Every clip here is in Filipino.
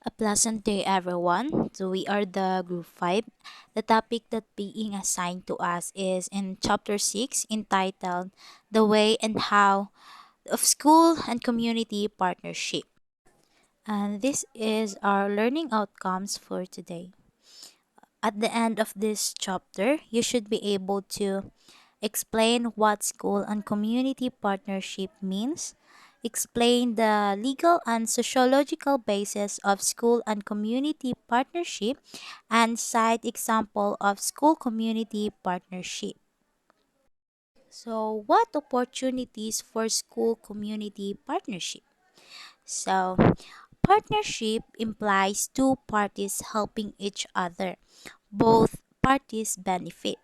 A pleasant day, everyone. So, we are the group 5. The topic that being assigned to us is in chapter 6 entitled The Way and How of School and Community Partnership. And this is our learning outcomes for today. At the end of this chapter, you should be able to explain what school and community partnership means, explain the legal and sociological basis of school and community partnership, and cite example of school community partnership. So, what opportunities for school community partnership? So, partnership implies two parties helping each other. Both parties benefit.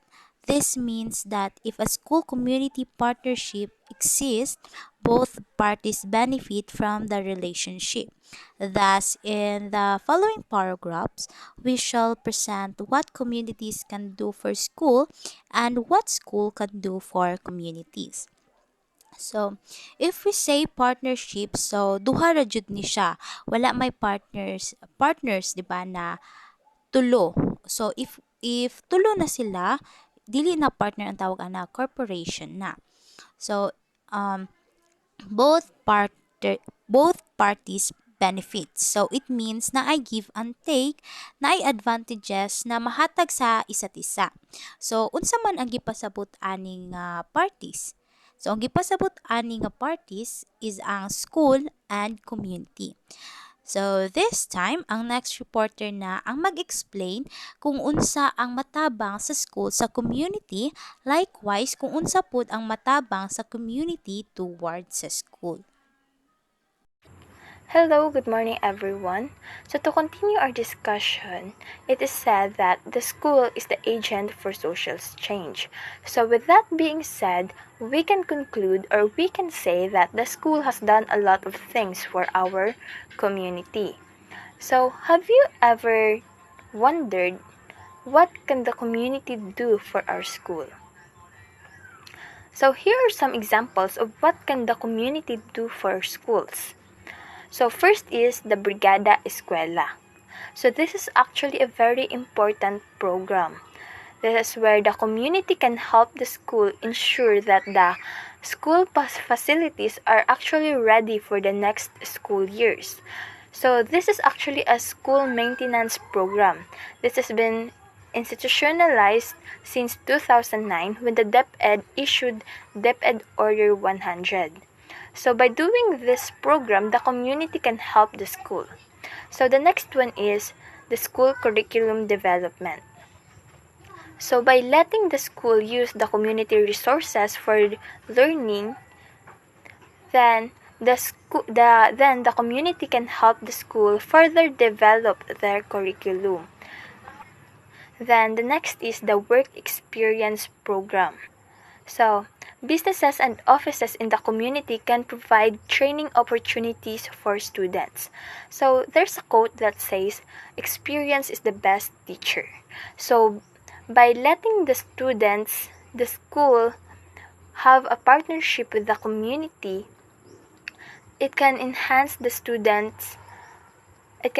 This means that if a school community partnership exists, both parties benefit from the relationship. Thus, in the following paragraphs, we shall present what communities can do for school and what school can do for communities. So, if we say partnership, so duha ra jud ni siya. Wala may partners 'di ba na tulo. So if tulo na sila, dili na partner ang tawag ana, corporation na. So um both part both parties benefits. So it means na I give and take, na ay advantages na mahatag sa isa't isa. So unsa man ang gipasabot aning parties? So ang gipasabot aning parties is ang school and community. So this time, ang next reporter na ang mag-explain kung unsa ang matabang sa school sa community, likewise kung unsa pud ang matabang sa community towards sa school. Hello, good morning everyone. So to continue our discussion, it is said that the school is the agent for social change. So with that being said, we can conclude or we can say that the school has done a lot of things for our community. So have you ever wondered what can the community do for our school? So here are some examples of what can the community do for schools. So first is the Brigada Escuela. So this is actually a very important program. This is where the community can help the school ensure that the school facilities are actually ready for the next school years. So this is actually a school maintenance program. This has been institutionalized since 2009 when the DepEd issued DepEd Order 100. So by doing this program, the community can help the school. So the next one is the school curriculum development. So by letting the school use the community resources for learning, then the community can help the school further develop their curriculum. Then the next is the work experience program. So, businesses and offices in the community can provide training opportunities for students. So, there's a quote that says, experience is the best teacher. So, by letting the students, the school, have a partnership with the community, it can enhance the students, it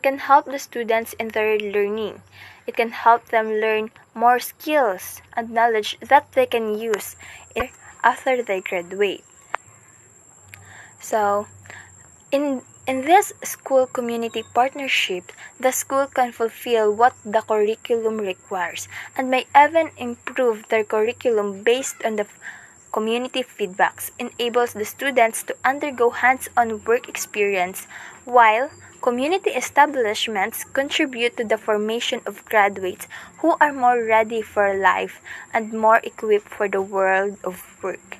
can help the students in their learning. It can help them learn more skills and knowledge that they can use after they graduate. So, in this school community partnership, the school can fulfill what the curriculum requires and may even improve their curriculum based on the community feedbacks, enables the students to undergo hands-on work experience, while community establishments contribute to the formation of graduates who are more ready for life and more equipped for the world of work.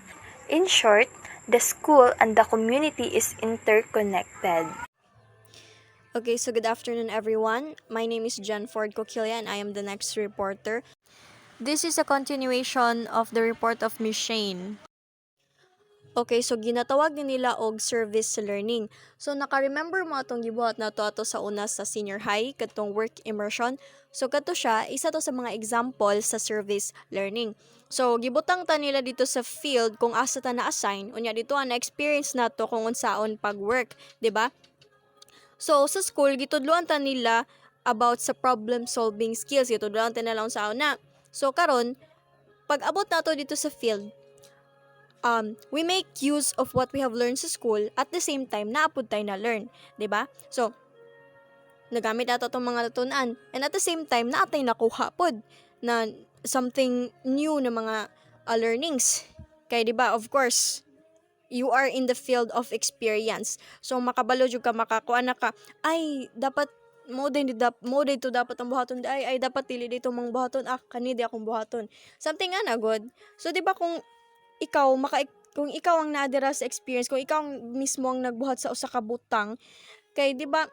In short, the school and the community is interconnected. Okay, so good afternoon everyone. My name is Jen Ford Coquilla and I am the next reporter. This is a continuation of the report of Miss Shane. Okay, so ginatawag ni nila og service learning. So naka-remember mo atong gibuhat na to ato sa una sa senior high katong work immersion. So kato siya isa to sa mga example sa service learning. So gibutang ta nila dito sa field kung asa ta na-assign unya dito na experience nato kung unsaon pag-work, di ba? So sa school gitudloan ta nila about sa problem solving skills, gitudloan ta nila sa una. So karon pag abot nato dito sa field, we make use of what we have learned sa school at the same time naapod tayo na learn, 'di ba? So nagamit nato itong mga natunan and at the same time naatay nakuha pod na something new na mga learnings. Kay 'di ba, of course, you are in the field of experience. So makabalo jud ka, makakuha na ka, ay dapat mo din to dapat ang buhaton, ay dapat dili dito mong buhaton, kani di akong buhaton. Something nga na good. So 'di ba ikaw maka kung ikaw ang nadira sa experience, kung ikaw ang mismo ang nagbuhat sa usa ka butang, kay 'di ba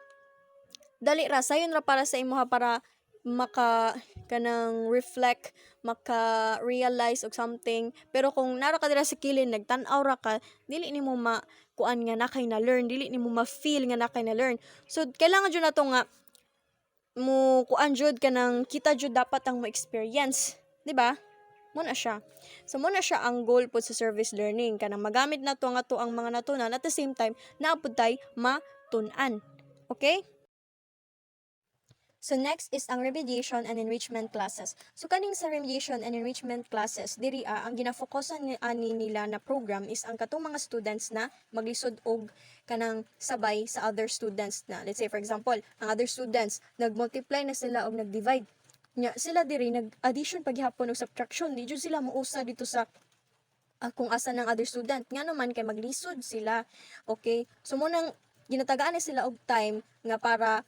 dali ra sayon ra para sa imuha para maka kanang reflect, maka realize og something. Pero kung nara ka dira sa kilin nagtan-aw ra ka, dili nimo kuan nga nakay na learn, dili nimo ma-feel nga nakay na learn. So kailangan jud nato nga mo kuan jud kanang kita jud dapat ang mo experience, di ba? Muna siya. So muna siya ang goal po sa service learning, kanang magamit nato nga to ang mga natunan at the same time naapod tay matun-an. Okay? So next is ang remediation and enrichment classes. So kaning sa remediation and enrichment classes, diri ang ginafokusan ani nila na program is ang katong mga students na maglisod og kanang sabay sa other students na, let's say for example, ang other students nagmultiply na sila og nagdivide. Nya sila diri nag-addition paghapon og subtraction, di jud sila muusa dito sa kung asa ng other student. Nga naman kay maglisod sila. Okay? So munang ginatagaan na sila og time nga para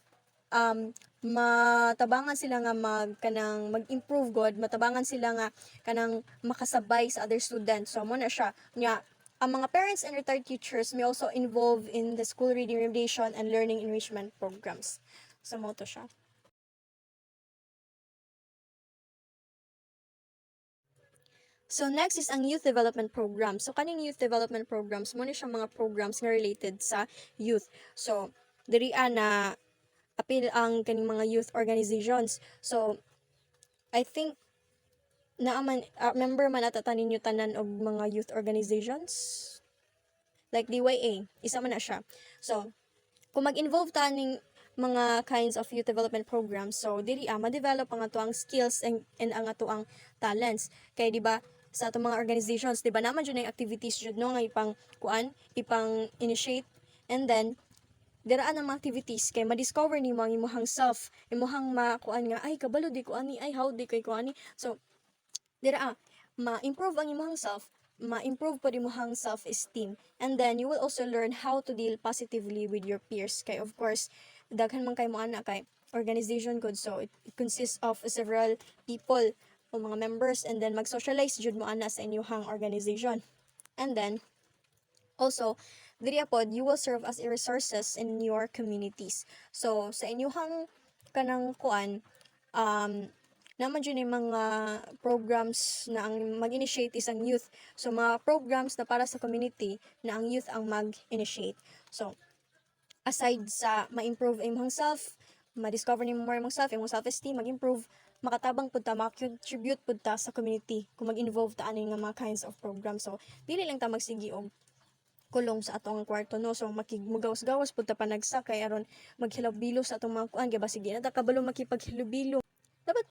matabangan sila nga mag-improve god, matabangan sila nga kanang makasabay sa other students. So mo na siya nya ang mga parents and retired teachers may also involve in the school reading remediation and learning enrichment programs. So mo to siya. So next is ang youth development program. So kaning youth development programs mo na siya mga programs nga related sa youth. So diri na apil ang kaning mga youth organizations. So I think naaman member man ata ninyo tanan og mga youth organizations like DYA, isa man na siya. So kung mag-involve ta ning mga kinds of youth development programs, so diri ma-develop ang ato ang skills and ang ato ang talents. Kay di ba sa ato mga organizations, di ba naman jud activities jud no nga ipang initiate, and then diraan ang mga activities kay ma-discover nimo ang imong self, imong makuan nga ay kabalo di ko ani, ay how di kay ko ani. So dira ma-improve ang imong self, ma-improve po imong self-esteem, and then you will also learn how to deal positively with your peers. Kay of course daghan man kay mo ana kay organization good, so it consists of several people o mga members, and then mag-socialize jud mo ana sa inyong organization. And then also diri pod you will serve as a resources in your communities. So sa inyong kanang kuan naman dyan yung mga programs na ang mag-initiate isang youth. So mga programs na para sa community na ang youth ang mag-initiate. So aside sa ma-improve imong self, ma-discover nimo more imong self-esteem mag-improve, makatabang pud ta, maka-contribute pud ta sa community kung mag-involve ta ani nga mga kinds of program. So dili lang ta magsigi og kulong sa atong kwarto no, so makigmugawas-gawas pud ta panagsa kay aron maghilabilo sa atong mga kuan kay ba sige na ta kabalo makipaghilabilo. Dapat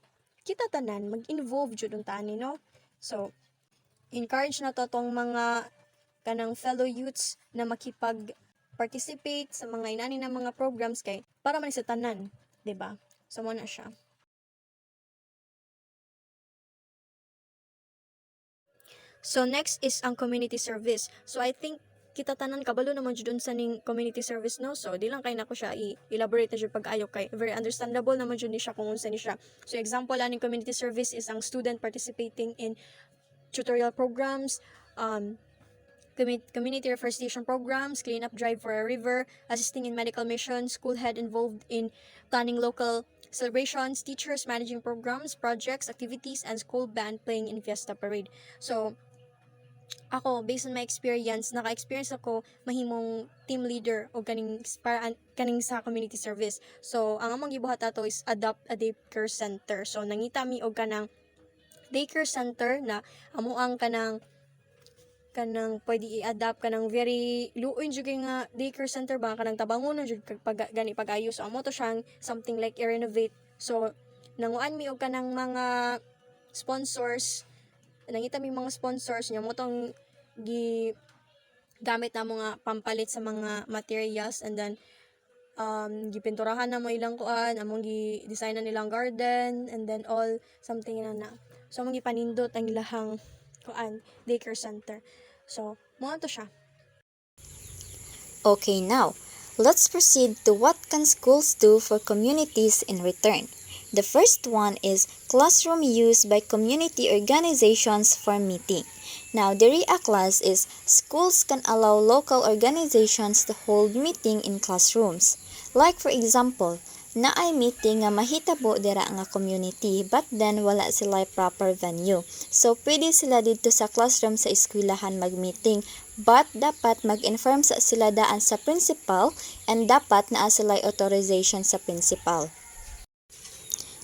kita tanan mag-involve jud unta ani no. So encourage na to tong mga kanang fellow youths na makipag-participate sa mga inani na mga programs kay para man sa tanan, 'di ba? So mo na siya. So next is ang community service. So I think kita tanan kabalo naman jud sa ning community service no. So di lang kay nako siya i-elaborate na jud pag-ayo kay very understandable naman jud ni siya kung unsa ni siya. So example aning community service is ang student participating in tutorial programs, community reforestation programs, clean up drive for a river, assisting in medical missions, school head involved in planning local celebrations, teachers managing programs, projects, activities, and school band playing in Fiesta Parade. So ako, based on my experience, naka-experience ako mahimong team leader o kaning sa community service. So, ang among gibuhat ato is adopt a daycare center. So, nangita mi og kanang daycare center na amo ang kanang kanang pwede i-adapt kanang very luoy jud kay nga daycare center ba kanang tabangon jud kag pag gani pag-ayos. So, amo to siyang something like i-renovate. So nanguan mi og kanang mga sponsors, nangita mi mga sponsors nya mo tong gi gamit na mga pampalit sa mga materials, and then gipinturahan na mo ilang kuan, among gi-design na nilang garden, and then all something na. So among gipanindot ang ilahang kuan daycare center. So mo to siya. Okay, now, let's proceed to what can schools do for communities in return. The first one is classroom use by community organizations for meeting. Now, the RIA class is schools can allow local organizations to hold meeting in classrooms. Like for example, naay meeting nga mahitabo dira nga community but then wala sila proper venue. So pwede sila dito sa classroom sa eskwelahan mag-meeting, but dapat mag-inform sa sila daan sa principal and dapat naa sila authorization sa principal.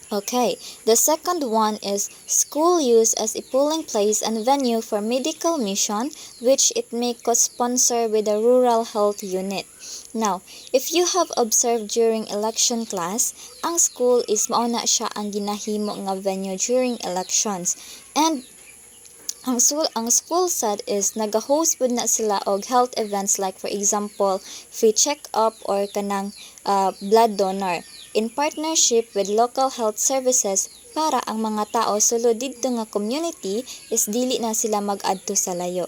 Okay, the second one is school use as a polling place and venue for medical mission, which it may co-sponsor with the rural health unit. Now, if you have observed during election class, ang school is mauna siya ang ginahimo nga venue during elections. And ang school sad is naga-host pud na sila og health events like for example, free check-up or kanang blood donor in partnership with local health services para ang mga tao sulod didto nga community is dili na sila mag-adto sa layo.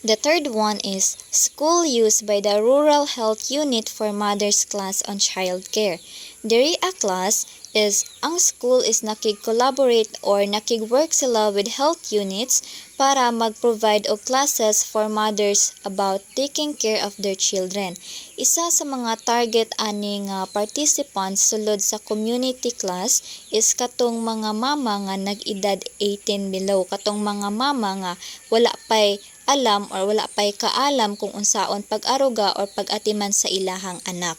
The third one is school use by the Rural Health Unit for Mothers class on child care. The RIA class is ang school is nakig-collaborate or nakig-work sila with health units para mag-provide og classes for mothers about taking care of their children. Isa sa mga target ani nga participants sulod sa community class is katong mga mama nga nag-edad 18 below, katong mga mama nga wala pay alam or wala pay kaalam kung unsaon pag-aruga or pag-atiman sa ilahang anak.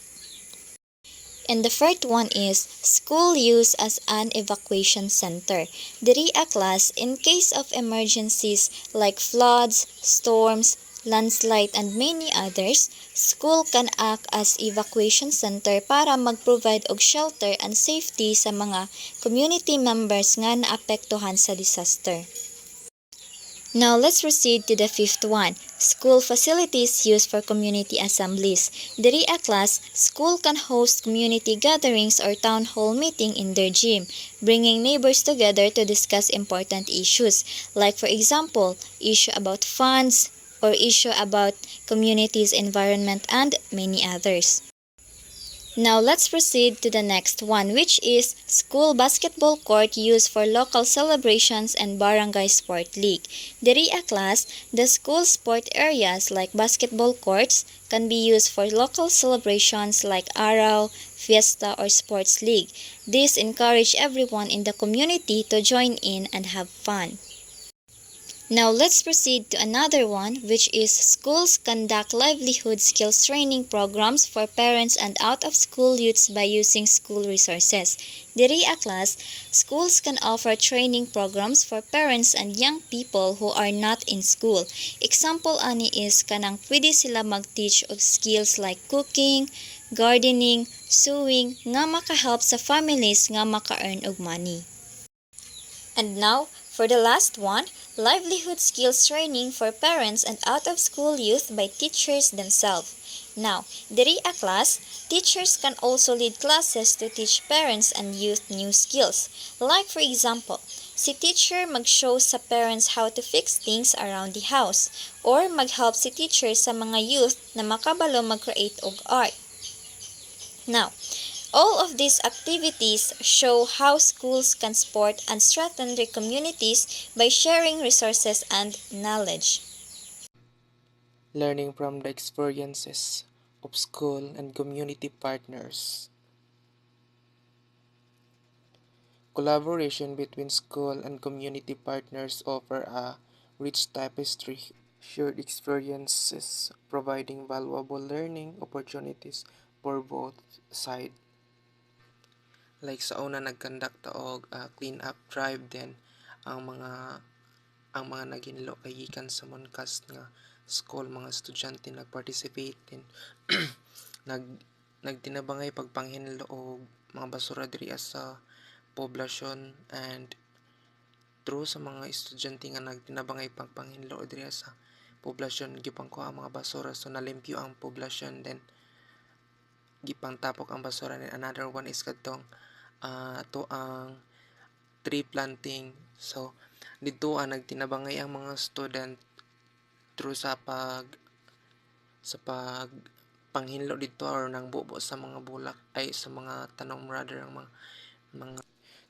And the fourth one is school use as an evacuation center. The RIA class, in case of emergencies like floods, storms, landslide, and many others, school can act as evacuation center para mag-provide og shelter and safety sa mga community members nga naapektuhan sa disaster. Now let's proceed to the fifth one, school facilities used for community assemblies. The RIA class, school can host community gatherings or town hall meeting in their gym, bringing neighbors together to discuss important issues, like for example, issue about funds or issue about community's environment and many others. Now let's proceed to the next one, which is school basketball court used for local celebrations and barangay sport league. The RIA class, the school sport areas like basketball courts can be used for local celebrations like araw, fiesta, or sports league. This encourage everyone in the community to join in and have fun. Now let's proceed to another one, which is schools conduct livelihood skills training programs for parents and out-of-school youths by using school resources. The RIA class, schools can offer training programs for parents and young people who are not in school. Example ani is kanang pwede sila mag-teach of skills like cooking, gardening, sewing nga makahelp sa families nga maka-earn og money. And now, for the last one, livelihood skills training for parents and out-of-school youth by teachers themselves. Now, the RIA class, teachers can also lead classes to teach parents and youth new skills. Like for example, si teacher mag-show sa parents how to fix things around the house, or mag-help si teacher sa mga youth na makabalo mag-create og art. Now, all of these activities show how schools can support and strengthen their communities by sharing resources and knowledge. Learning from the experiences of school and community partners. Collaboration between school and community partners offer a rich tapestry, shared experiences, providing valuable learning opportunities for both sides. Like sa una nagkandak ta og clean up drive, then ang mga ang mga naginlo kay gikan sa Moncast nga school, mga estudyante nag-participate din nag nagtinabangay pagpanghinlo og mga basura diri sa poblasyon, and through sa mga estudyante nga nagtinabangay pagpanghinlo diri sa poblasyon gipangkuha ang mga basura, so nalimpyo ang poblasyon, then gipang tapok ang basura, and another one is kadtong ato ang tree planting. So dito nagtinabangay ang mga student through sa pag panghinlo dito or nang bubo sa mga bulak ay sa mga tanong, rather ang mga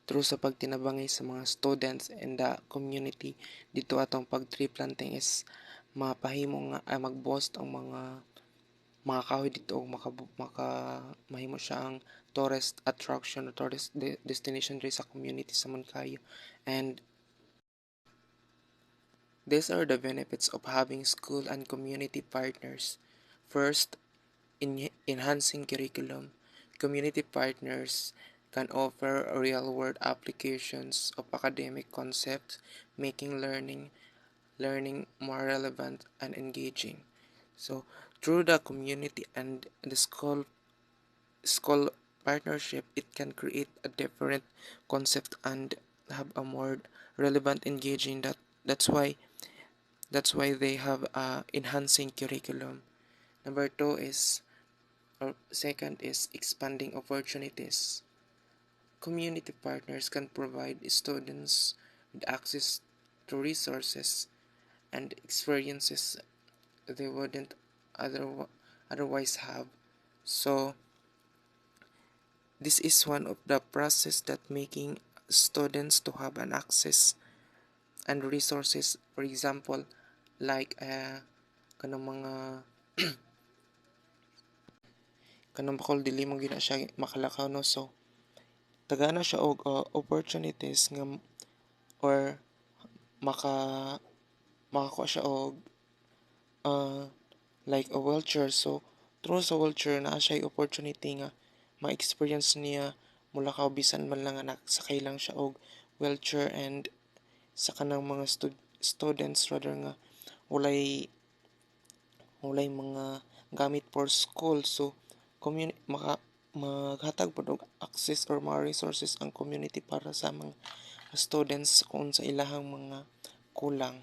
through sa pagtinabangay sa mga students and the community dito atong pag tree planting is mapahimo nga mag-boost ang mga kahoy dito og mahimo siya ang tourist attraction or tourist destination diri sa community sa Moncayo. And these are the benefits of having school and community partners. First, in enhancing curriculum, community partners can offer real-world applications of academic concepts, making learning more relevant and engaging. So, through the community and the school partnership, it can create a different concept and have a more relevant engaging. That's why they have a enhancing curriculum. Number two is, or second is, expanding opportunities. Community partners can provide students with access to resources and experiences they wouldn't otherwise have. So this is one of the process that making students to have an access and resources. For example, like kanang mga kanang bakol dili mo gina siya makalakaw, no, so tagana siya og opportunities nga or maka makakuha siya og uh, like a wheelchair. So through sa wheelchair naa siya opportunity nga ma-experience niya mula ka bisan man lang nga nagsakay lang siya og wheelchair, and sa kanang mga students rather nga walay walay mga gamit for school. So maghatag pod og access or mga resources ang community para sa mga students kung sa ilahang mga kulang.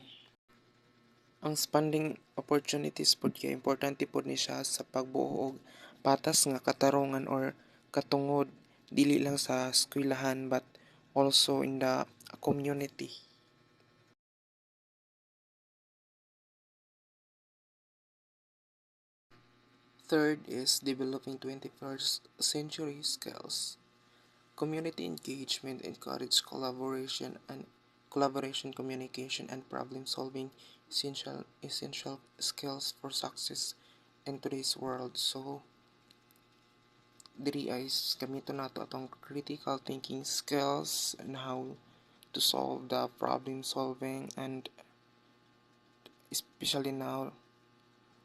Ang expanding opportunities pod kay importante pod ni siya sa pagbuo og patas nga katarungan or katungod dili lang sa eskwelahan but also in the community. Third is developing 21st century skills. Community engagement encourages collaboration, communication, and problem solving, essential skills for success in today's world. So diri ay gamito nato atong critical thinking skills and how to solve the problem solving, and especially now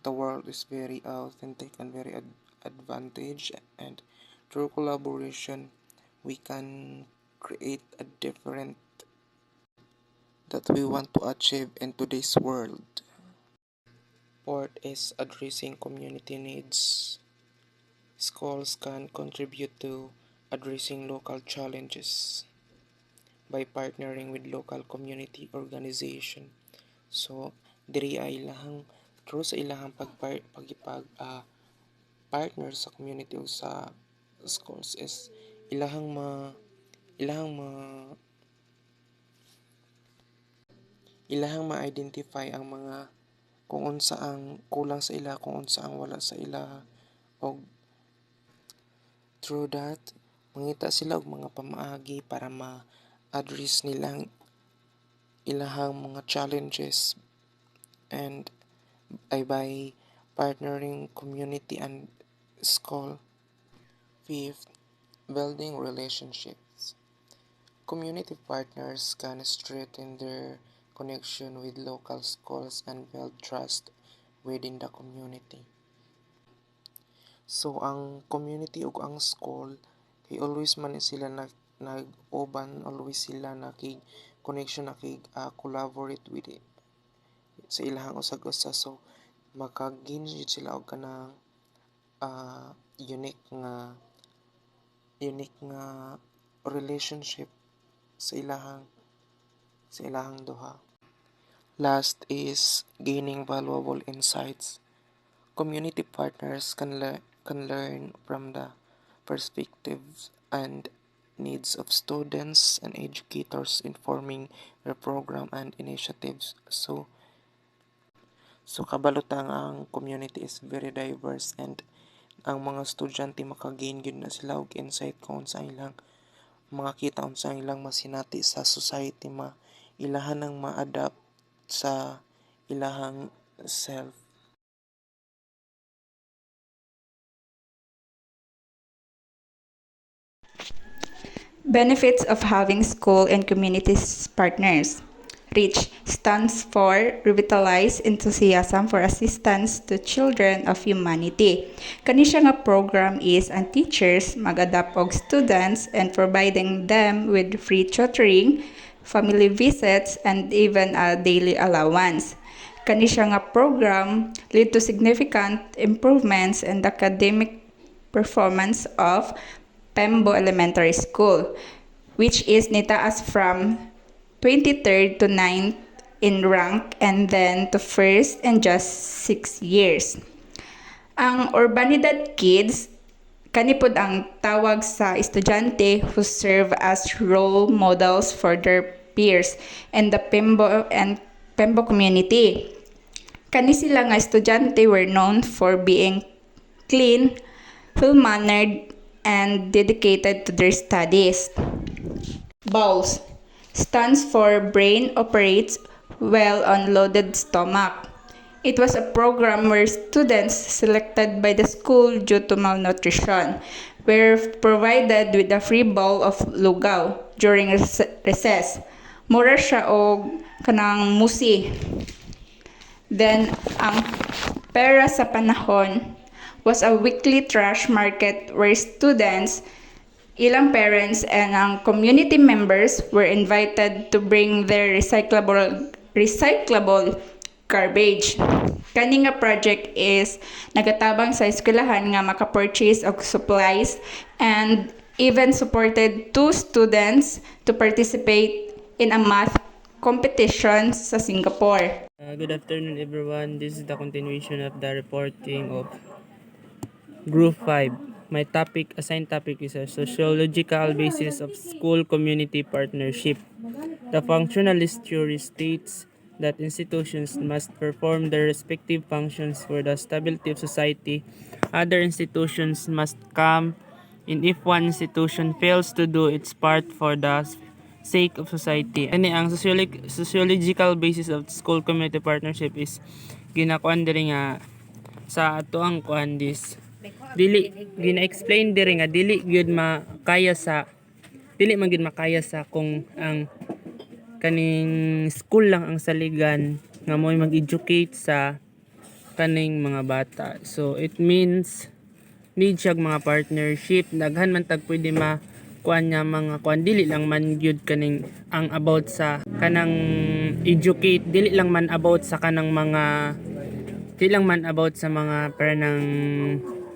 the world is very authentic and very advantage, and through collaboration we can create a different that we want to achieve in today's world. Fourth is addressing community needs. Schools can contribute to addressing local challenges by partnering with local community organization. So diri ay ilahang through sa ilahang partner sa community o sa schools is ilahang ilahang ma ilahang ma-identify ang mga kung unsa ang kulang sa ila, kung unsa ang wala sa ila, og through that mangita sila og mga pamaagi para ma-address nilang ilahang mga challenges, and ay by partnering community and school. Fifth, building relationships. Community partners can strengthen their connection with local schools and build trust within the community. So ang community ug ang school kay always man sila nag-uban, always sila connection na kay collaborate with it sa ilahang usag-usa. So makagin jud sila og kanang uh, unique nga relationship sa ilahang duha. Last is gaining valuable insights. Community partners can learn from the perspectives and needs of students and educators informing their program and initiatives. So kabalutang ang community is very diverse, and ang mga estudyante makagain gyud na sila og insight kung sa ilang mga kita unsa ilang masinati sa society, ilahan nang ma-adapt sa ilahang self. Benefits of having school and community partners. REACH stands for Revitalize Enthusiasm for Assistance to Children of Humanity. Kani siya nga program is ang teachers mag-adapt og students and providing them with free tutoring, family visits, and even a daily allowance. Kani siya nga program lead to significant improvements in the academic performance of Pembo Elementary School, which is nitaas from 23rd to 9th in rank and then to first in just 6 years. Ang Urbanidad Kids, kanipod ang tawag sa estudyante who serve as role models for their peers in the Pembo community. Kani sila nga estudyante were known for being clean, well-mannered, and dedicated to their studies. BOWS stands for Brain Operates Well on Loaded Stomach. It was a program where students selected by the school due to malnutrition were provided with a free bowl of lugaw during recess. Mura siya og kanang musi. Then, ang Pera sa Panahon was a weekly trash market where students, ilang parents, and ang community members were invited to bring their recyclable garbage. Kani nga project is nagatabang sa eskwelahan nga maka-purchase og supplies and even supported 2 students to participate in a math competition sa Singapore. Good afternoon, everyone. This is the continuation of the reporting of Group 5. My assigned topic is a sociological basis of school community partnership. The functionalist theory states that institutions must perform their respective functions for the stability of society. Other institutions must come in if one institution fails to do its part for the sake of society. Ani ang sociological basis of school community partnership is ginakuan diri nga sa ato ang kuan this dili gina-explain diri nga dili man gid makaya sa kung ang kaning school lang ang saligan nga mo'y mag-educate sa kaning mga bata. So it means need siya mga partnership, daghan man tag pwede kuan nga mga kuan, dili lang man gyud kaning ang about sa kanang educate, dili lang man about sa mga paranang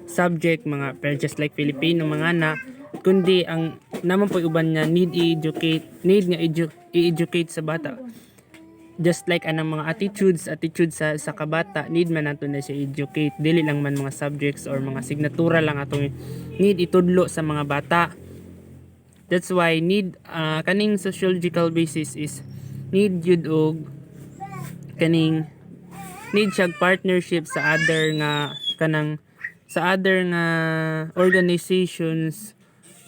subject, mga just like Filipino mga na, kundi ang naman po uban niya need i-educate sa bata, just like anang mga attitudes sa kabata, need man nato na siya educate, dili lang man mga subjects or mga signatura lang atong need itudlo sa mga bata. That's why need kaning sociological basis is need yud og kaning need siya partnership sa other nga organizations,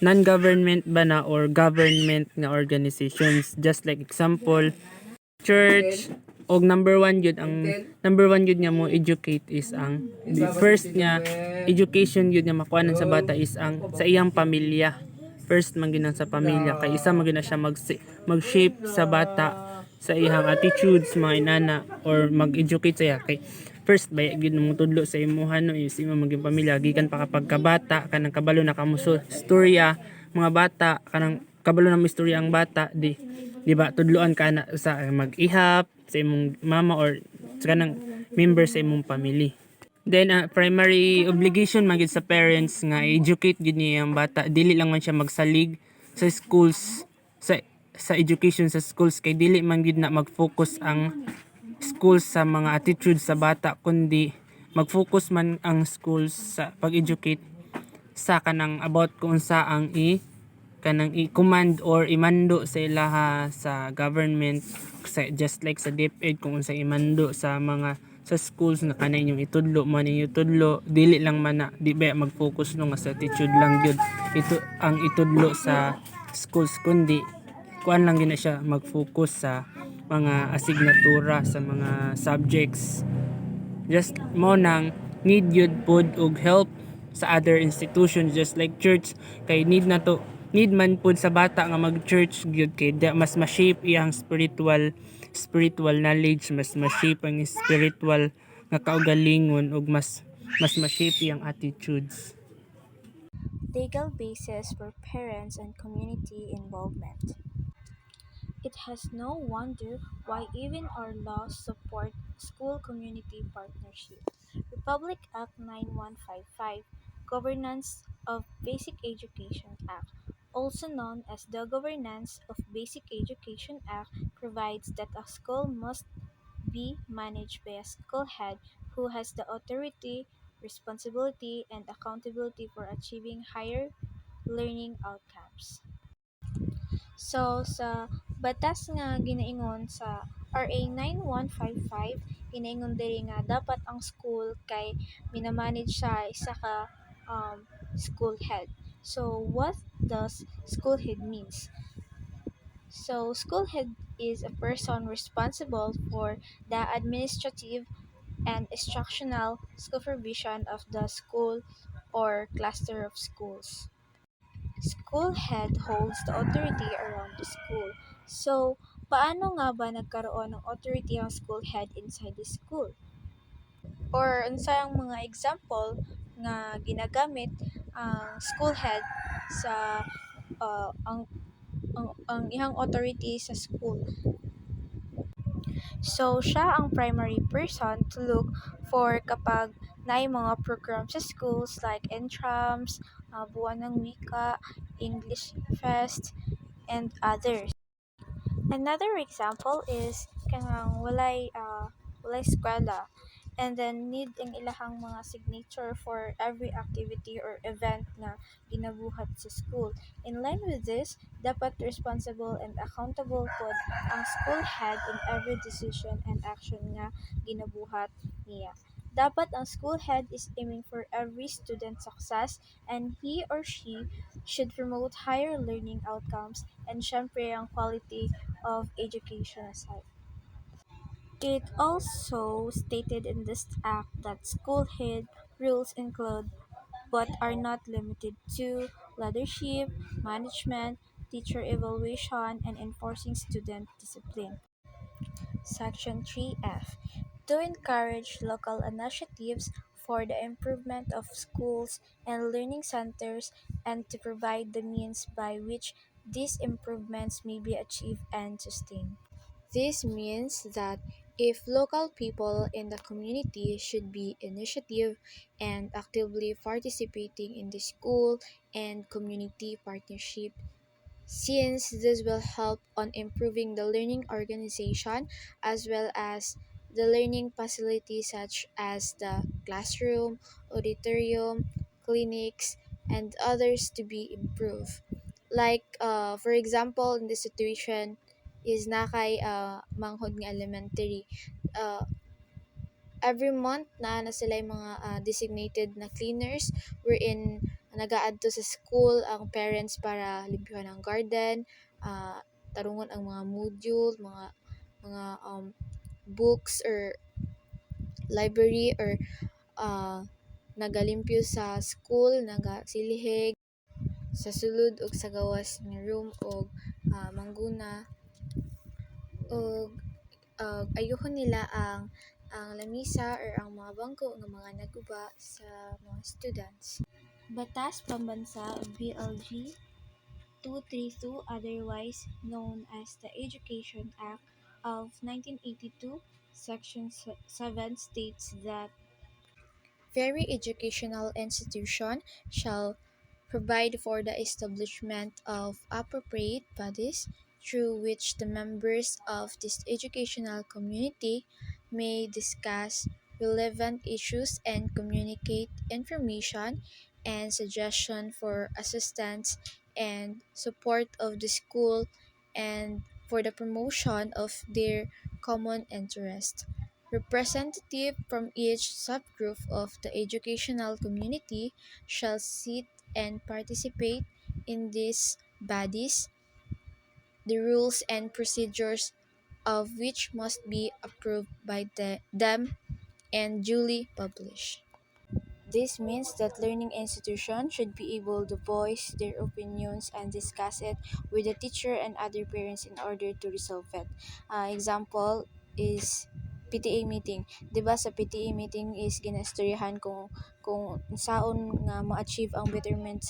non-government ba na or government nga organizations, just like example church. Og number one yun nga mo educate is ang first nga education yun nga makuanan sa bata is ang sa iyang pamilya. First man ginang sa pamilya, kay isa man gina siya mag-shape sa bata sa iyang attitudes mga inana, or mag-educate siya kay first bay gid mo tudlo sa imuhan no is imo maging pamilya gikan pa kapag kabata kanang kabalo na kamuso istorya mga bata kanang kabalo na istorya ang bata di di ba tudloan ka na sa mag-ihap sa imong mama or sa kanang member sa imong family. Then primary obligation man gyud sa parents nga educate gid niya ang bata, dili lang man siya magsalig sa schools sa education sa schools, kay dili man gyud na mag-focus ang schools sa mga attitude sa bata, kundi mag-focus man ang schools sa pag-educate sa kanang about kung unsa ang kanang i-command or imando sa ilaha sa government, just like sa DepEd kung unsa imando sa mga sa schools na kanay yung itudlo man yung itudlo, dili lang man na di ba mag-focus no nga sa attitude lang gyud ito ang itudlo sa schools, kundi kuan lang gyud na siya mag-focus sa mga asignatura sa mga subjects. Just mo nang need yun pod og help sa other institutions, just like church, kay need man pod sa bata nga mag church gyud, kay mas ma-shape iyang spiritual knowledge, mas ma-shape ang spiritual nga kaugalingon, ug mas ma-shape iyang attitudes. Legal basis for parents and community involvement. It has no wonder why even our laws support school community partnership. Republic Act 9155, Governance of Basic Education Act, also known as the Governance of Basic Education Act, provides that a school must be managed by a school head who has the authority, responsibility, and accountability for achieving higher learning outcomes. So sa batas nga ginaingon sa RA 9155, ginaingon diri nga dapat ang school kay minamanage sa isa ka school head. So what does school head means? So school head is a person responsible for the administrative and instructional supervision of the school or cluster of schools. School head holds the authority around the school. So, paano nga ba nagkaroon ng authority ang school head inside the school? Or unsa ang mga example nga ginagamit ang school head sa ang ihang authority sa school? So, siya ang primary person to look for kapag naay mga program sa schools like intrams, buwan ng wika, English fest, and others. Another example is kanang walay eskwela and then need ang ilahang mga signature for every activity or event na ginabuhat sa school. In line with this, dapat responsible and accountable pod ang school head in every decision and action nga ginabuhat niya. Dapat ang school head is aiming for every student's success, and he or she should promote higher learning outcomes and syempre ang quality of education aside. It also stated in this act that school head rules include but are not limited to leadership, management, teacher evaluation, and enforcing student discipline. Section 3F, to encourage local initiatives for the improvement of schools and learning centers and to provide the means by which these improvements may be achieved and sustained. This means that if local people in the community should be initiative and actively participating in the school and community partnership, since this will help on improving the learning organization as well as the learning facilities such as the classroom, auditorium, clinics, and others to be improved. Like for example, in this situation is na kay manghod nga elementary. Uh, every month na sila yung mga designated na cleaners wherein nagaadto sa school ang parents para limpyuhan ang garden, tarungon ang mga module, mga books or library or nagalimpyo sa school, nagasilihig sa sulod ug sa gawas nga room og mangguna og ayuhon nila ang lamisa or ang mga bangko ng mga naguba sa mga students. Batas Pambansa BLG 232, otherwise known as the Education Act of 1982, Section 7 states that every educational institution shall provide for the establishment of appropriate bodies through which the members of this educational community may discuss relevant issues and communicate information and suggestion for assistance and support of the school and for the promotion of their common interest. Representative from each subgroup of the educational community shall sit and participate in these bodies, the rules and procedures of which must be approved by them and duly published. This means that learning institutions should be able to voice their opinions and discuss it with the teacher and other parents in order to resolve it. Example is PTA meeting. 'Di ba sa PTA meeting is ginastoryahan kung saon nga ma-achieve ang betterment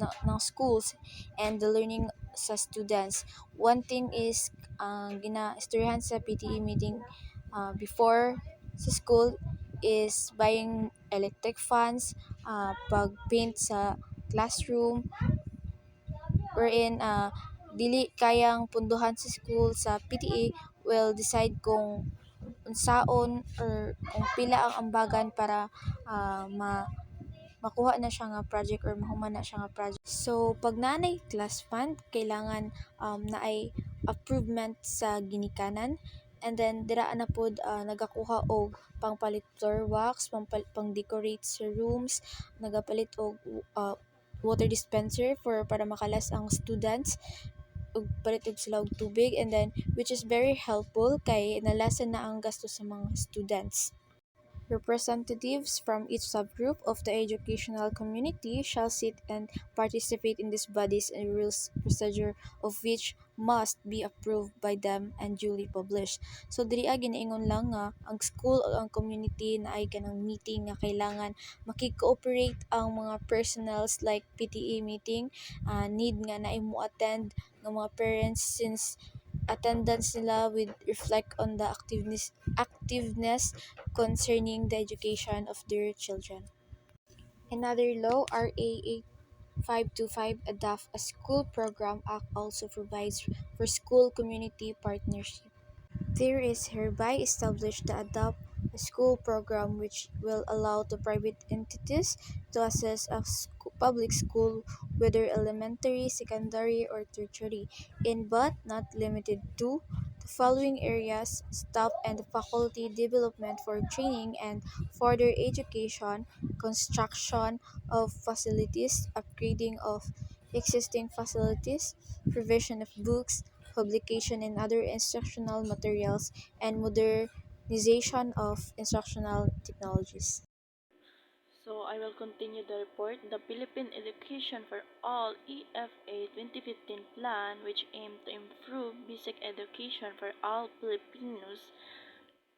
ng schools and the learning sa students. One thing is ginastoryahan sa PTA meeting before sa school is buying electric fans, pag-paint sa classroom, wherein dili kayang punduhan sa school sa PTA will decide kung unsaon or kung pila ang ambagan para makuha na siya nga project or mahuman na siya nga project. So, pag nanay class fund, kailangan na ay approvement sa ginikanan. And then, dira na pod nagakuha og pangpalit floor wax, pang-decorate sa rooms, nagapalit og water dispenser para makalas ang students ug palit og sila og tubig, and then which is very helpful kay nalasan na ang gasto sa mga students. Representatives from each subgroup of the educational community shall sit and participate in these bodies and rules procedure of which must be approved by them and duly published. So diri ginaingon lang nga ang school o ang community na ay kanang meeting nga kailangan makikooperate ang mga personnels like PTA meeting, need nga na mo attend ng mga parents since attendance nila would reflect on the activeness concerning the education of their children. Another law, RA 8525, adopt a school program act, also provides for school community partnership. There is hereby established to adopt a school program which will allow the private entities to assess a public school, whether elementary, secondary, or tertiary, in but not limited to the following areas: staff and faculty development for training and further education, construction of facilities, upgrading of existing facilities, provision of books, publication and other instructional materials, and modernization of instructional technologies. So I will continue the report. The Philippine Education for All EFA 2015 plan, which aimed to improve basic education for all Filipinos,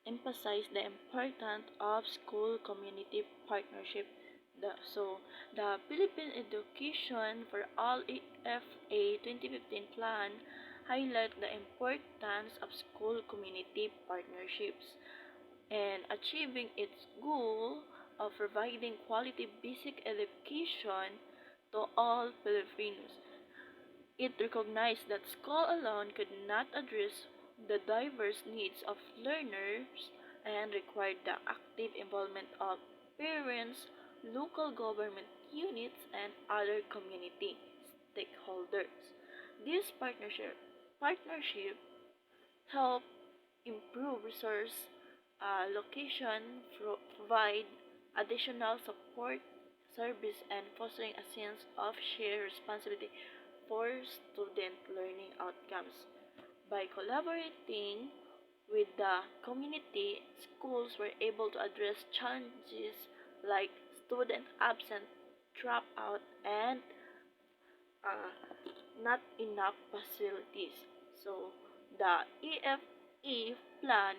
emphasized the importance of school community partnership. The Philippine Education for All EFA 2015 plan highlight the importance of school community partnerships and achieving its goal of providing quality basic education to all Filipinos. It recognized that school alone could not address the diverse needs of learners and required the active involvement of parents, local government units, and other community stakeholders. This partnership help improve resource allocation, provide additional support service, and fostering a sense of shared responsibility for student learning outcomes. By collaborating with the community, schools were able to address challenges like student absent, dropout, and uh, not enough facilities. So, the EFE plan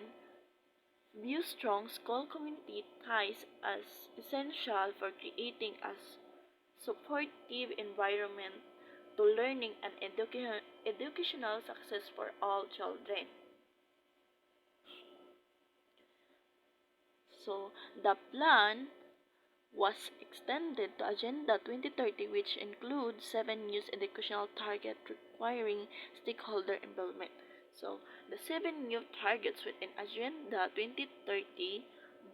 views strong school community ties as essential for creating a supportive environment to learning and educational success for all children. So, the plan was extended to Agenda 2030, which includes 7 new educational targets requiring stakeholder involvement. So, the 7 new targets within Agenda 2030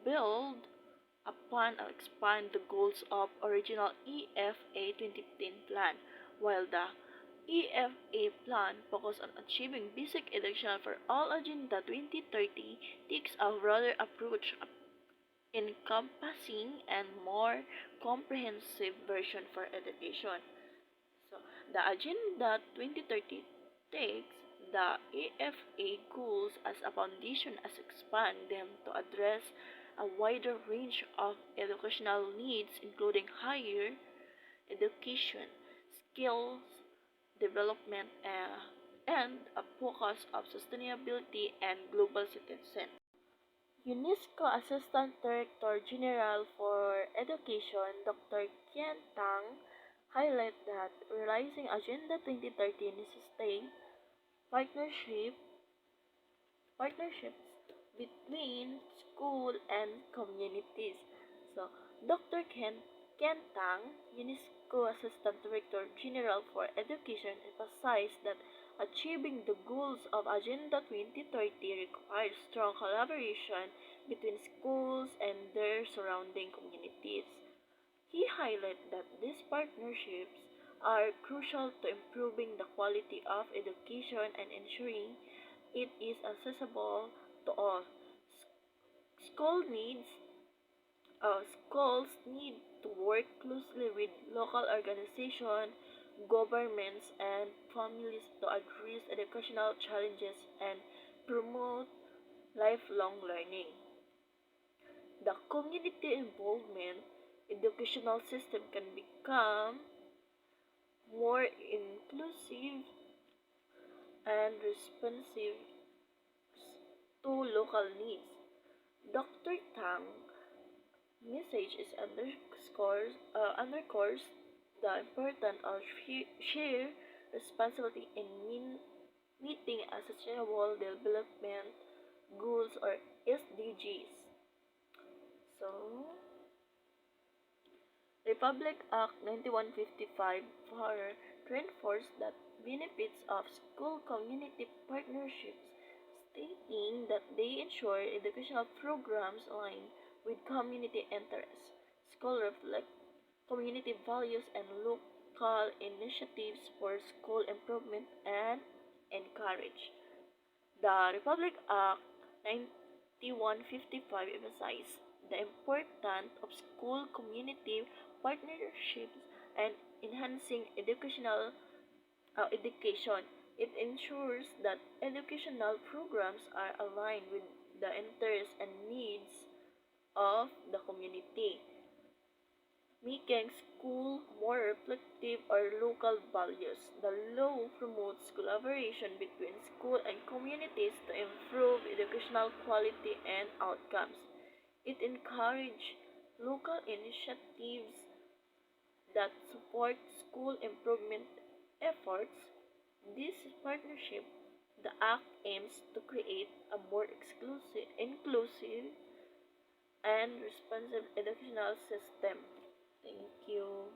build upon or expand the goals of original EFA 2015 plan, while the EFA plan focus on achieving basic education for all. Agenda 2030 takes a broader approach, encompassing and more comprehensive version for education. So, the Agenda 2030 takes the EFA goals as a foundation as expand them to address a wider range of educational needs, including higher education, skills development, and a focus of sustainability and global citizen. UNESCO Assistant Director General for Education, Dr. Kian Tang, highlight that realizing Agenda 2030 necessitates partnership, partnerships between school and communities. So, Dr. Ken Tang, UNESCO Assistant Director General for Education, emphasized that achieving the goals of Agenda 2030 requires strong collaboration between schools and their surrounding communities. He highlighted that these partnerships are crucial to improving the quality of education and ensuring it is accessible to all. School needs Schools need to work closely with local organizations, governments, and families to address educational challenges and promote lifelong learning. The community involvement educational system can become more inclusive and responsive to local needs. Dr. Tang message is underscores the importance of shared responsibility in meeting a sustainable development goals or SDGs. So, Republic Act 9155 for reinforce that benefits of school community partnerships, stating that they ensure educational programs align with community interests. School reflect community values and local initiatives for school improvement and encourage. The Republic Act 9155 emphasizes the importance of school community partnerships and enhancing education. It ensures that educational programs are aligned with the interests and needs of the community, making school more reflective of local values. The law promotes collaboration between school and communities to improve educational quality and outcomes. It encourages local initiatives that support school improvement efforts. This partnership, the Act aims to create a more inclusive and responsive educational system. Thank you.